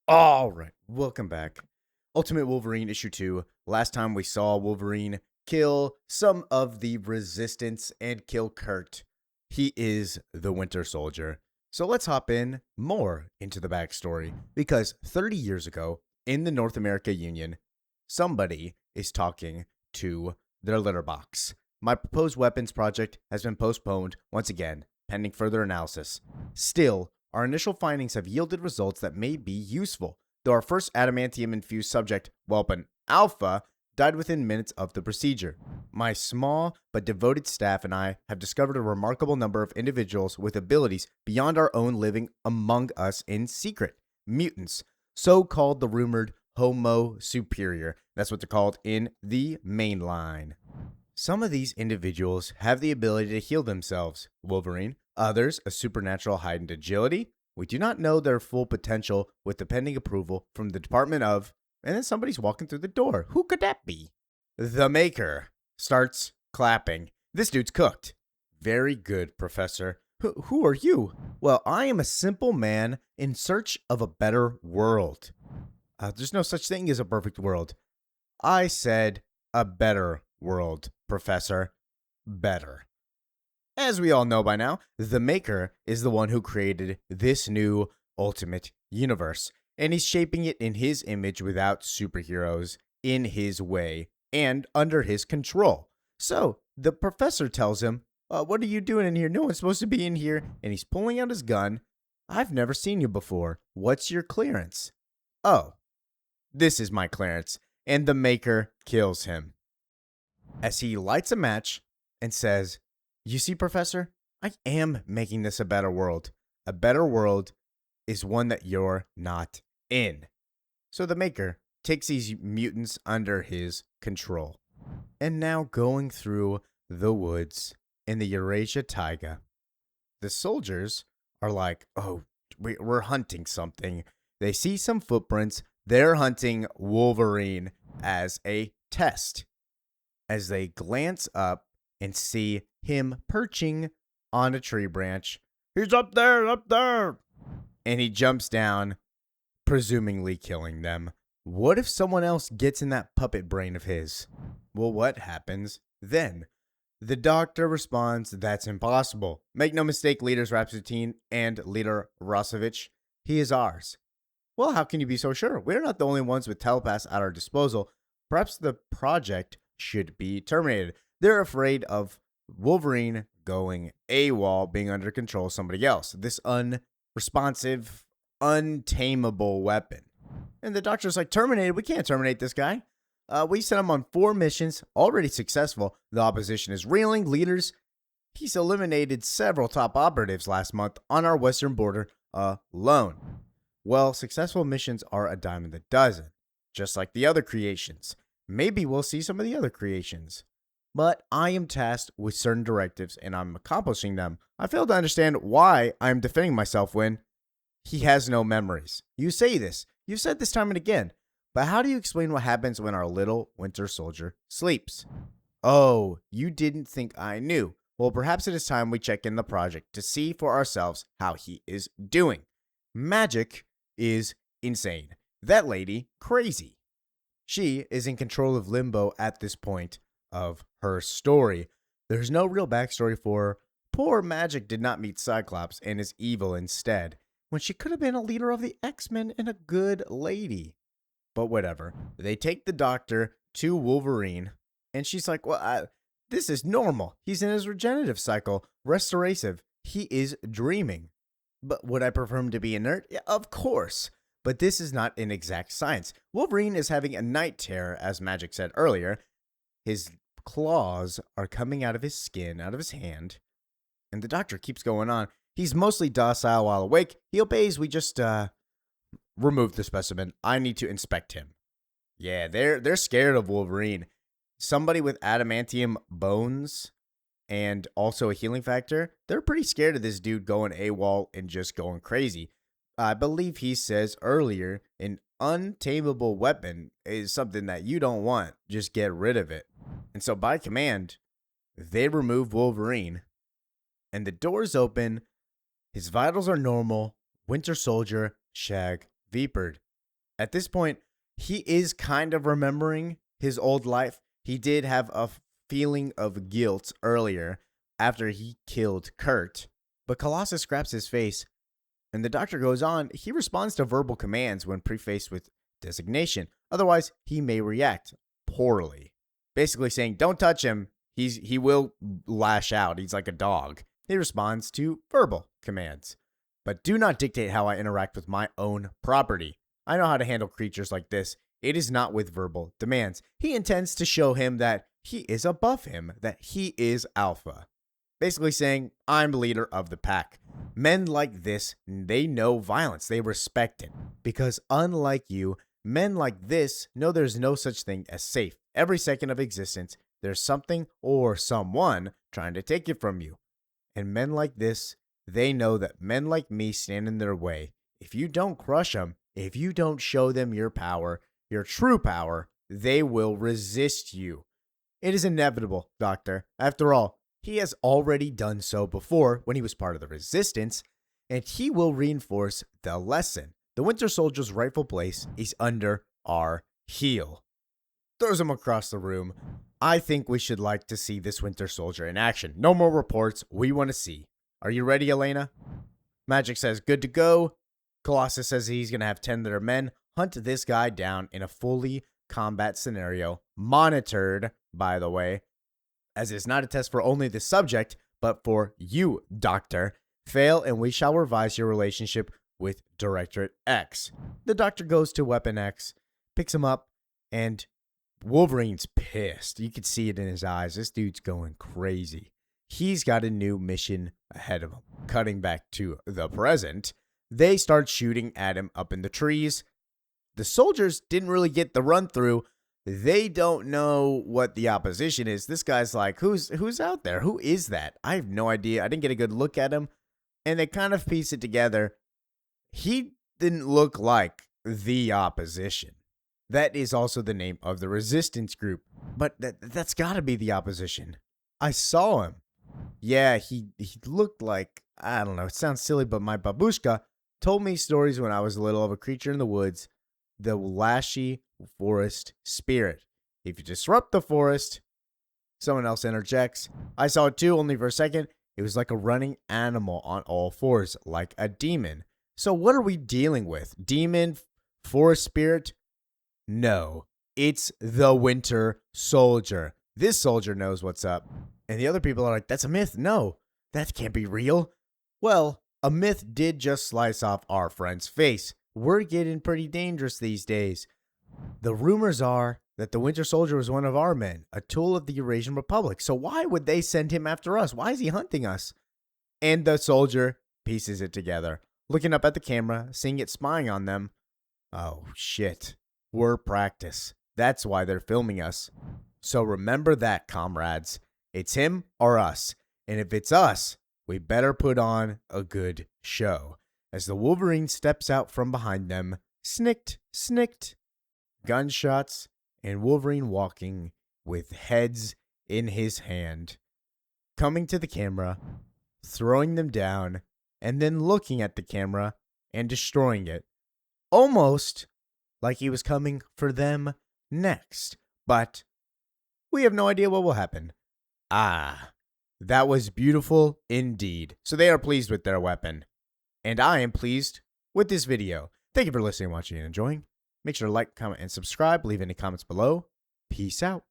All right, welcome back. Ultimate Wolverine issue 2. Last time we saw Wolverine kill some of the resistance and kill Kurt. He is the Winter Soldier. So let's hop in more into the backstory because 30 years ago in the North America Union, somebody is talking to their litter box. My proposed weapons project has been postponed once again, pending further analysis. Still, our initial findings have yielded results that may be useful, though our first adamantium-infused subject, Welpon Alpha, died within minutes of the procedure. My small but devoted staff and I have discovered a remarkable number of individuals with abilities beyond our own living among us in secret. Mutants, so called the rumored Homo Superior. That's what they're called in the main line. Some of these individuals have the ability to heal themselves, Wolverine. Others, a supernatural heightened agility. We do not know their full potential with the pending approval from the Department of... And then somebody's walking through the door. Who could that be? The Maker starts clapping. This dude's cooked. Very good, Professor. Who are you? Well, I am a simple man in search of a better world. There's no such thing as a perfect world. I said a better world, Professor. Better. As we all know by now, the Maker is the one who created this new Ultimate Universe, and he's shaping it in his image without superheroes in his way and under his control. So, the professor tells him, what are you doing in here? No one's supposed to be in here. And he's pulling out his gun. I've never seen you before. What's your clearance? Oh, this is my clearance. And the Maker kills him. As he lights a match and says, you see, Professor, I am making this a better world. A better world is one that you're not in. So the Maker takes these mutants under his control. And now going through the woods in the Eurasia taiga, the soldiers are like, oh, we're hunting something. They see some footprints. They're hunting Wolverine as a test. As they glance up and see him perching on a tree branch. He's up there, up there. And he jumps down, presumably killing them. What if someone else gets in that puppet brain of his? Well, what happens then? The doctor responds, that's impossible. Make no mistake, Leaders Rasputin and Leader Rosovich, he is ours. Well, how can you be so sure? We're not the only ones with telepaths at our disposal. Perhaps the project should be terminated. They're afraid of Wolverine going AWOL, being under control of somebody else. This unresponsive, untamable weapon. And the doctor's like, terminated? We can't terminate this guy. We sent him on 4 missions, already successful. The opposition is reeling. Leaders, he's eliminated several top operatives last month on our western border alone. Well, successful missions are a dime a dozen, just like the other creations. Maybe we'll see some of the other creations. But I am tasked with certain directives and I'm accomplishing them. I fail to understand why I'm defending myself when he has no memories. You say this. You've said this time and again. But how do you explain what happens when our little Winter Soldier sleeps? Oh, you didn't think I knew. Well, perhaps it is time we check in the project to see for ourselves how he is doing. Magic is insane. That lady, crazy. She is in control of Limbo at this point of her story. There's no real backstory for her. Poor Magic did not meet Cyclops and is evil instead, when she could have been a leader of the X-Men and a good lady. But whatever. They take the doctor to Wolverine, and she's like, well, this is normal. He's in his regenerative cycle, restorative. He is dreaming. But would I prefer him to be inert? Yeah, of course. But this is not an exact science. Wolverine is having a night terror, as Magic said earlier. His claws are coming out of his skin, out of his hand. And the doctor keeps going on. He's mostly docile while awake. He obeys. We just remove the specimen. I need to inspect him. Yeah, they're scared of Wolverine. Somebody with adamantium bones and also a healing factor, they're pretty scared of this dude going AWOL and just going crazy. I believe he says earlier, an untamable weapon is something that you don't want. Just get rid of it. And so by command, they remove Wolverine. And the doors open. His vitals are normal. Winter Soldier, Shag, Vipered. At this point, he is kind of remembering his old life. He did have a feeling of guilt earlier after he killed Kurt, but Colossus scraps his face, and the doctor goes on. He responds to verbal commands when prefaced with designation. Otherwise, he may react poorly. Basically saying, don't touch him. He will lash out. He's like a dog. He responds to verbal commands. But do not dictate how I interact with my own property. I know how to handle creatures like this. It is not with verbal demands. He intends to show him that he is above him, that he is alpha. Basically saying, I'm leader of the pack. Men like this, they know violence. They respect it. Because unlike you, men like this know there's no such thing as safe. Every second of existence, there's something or someone trying to take it from you. And men like this, they know that men like me stand in their way. If you don't crush them, if you don't show them your power, your true power, they will resist you. It is inevitable, Doctor. After all, he has already done so before when he was part of the Resistance, and he will reinforce the lesson. The Winter Soldier's rightful place is under our heel. Throws him across the room. I think we should like to see this Winter Soldier in action. No more reports. We want to see. Are you ready, Elena? Magic says good to go. Colossus says he's going to have 10 of their men hunt this guy down in a fully combat scenario. Monitored, by the way, as it's not a test for only the subject, but for you, Doctor. Fail and we shall revise your relationship with Directorate X. The Doctor goes to Weapon X, picks him up, and Wolverine's pissed. You can see it in his eyes. This dude's going crazy. He's got a new mission ahead of him. Cutting back to the present, they start shooting at him up in the trees. The soldiers didn't really get the run through. They don't know what the opposition is. This guy's like, who's out there? Who is that? I have no idea. I didn't get a good look at him. And they kind of piece it together. He didn't look like the opposition. That is also the name of the resistance group. But that's got to be the opposition. I saw him. Yeah, he looked like, I don't know, it sounds silly, but my babushka told me stories when I was little of a creature in the woods, the Lashy forest spirit. If you disrupt the forest, someone else interjects. I saw it too, only for a second. It was like a running animal on all fours, like a demon. So what are we dealing with? Demon? Forest spirit? No, it's the Winter Soldier. This soldier knows what's up. And the other people are like, that's a myth. No, that can't be real. Well, a myth did just slice off our friend's face. We're getting pretty dangerous these days. The rumors are that the Winter Soldier was one of our men, a tool of the Eurasian Republic. So why would they send him after us? Why is he hunting us? And the soldier pieces it together, looking up at the camera, seeing it spying on them. Oh, shit. We're practice. That's why they're filming us. So remember that, comrades. It's him or us. And if it's us, we better put on a good show. As the Wolverine steps out from behind them, snicked, snicked, gunshots, and Wolverine walking with heads in his hand, coming to the camera, throwing them down, and then looking at the camera and destroying it. Almost like he was coming for them next. But we have no idea what will happen. Ah, that was beautiful indeed. So they are pleased with their weapon. And I am pleased with this video. Thank you for listening, watching, and enjoying. Make sure to like, comment, and subscribe. Leave any comments below. Peace out.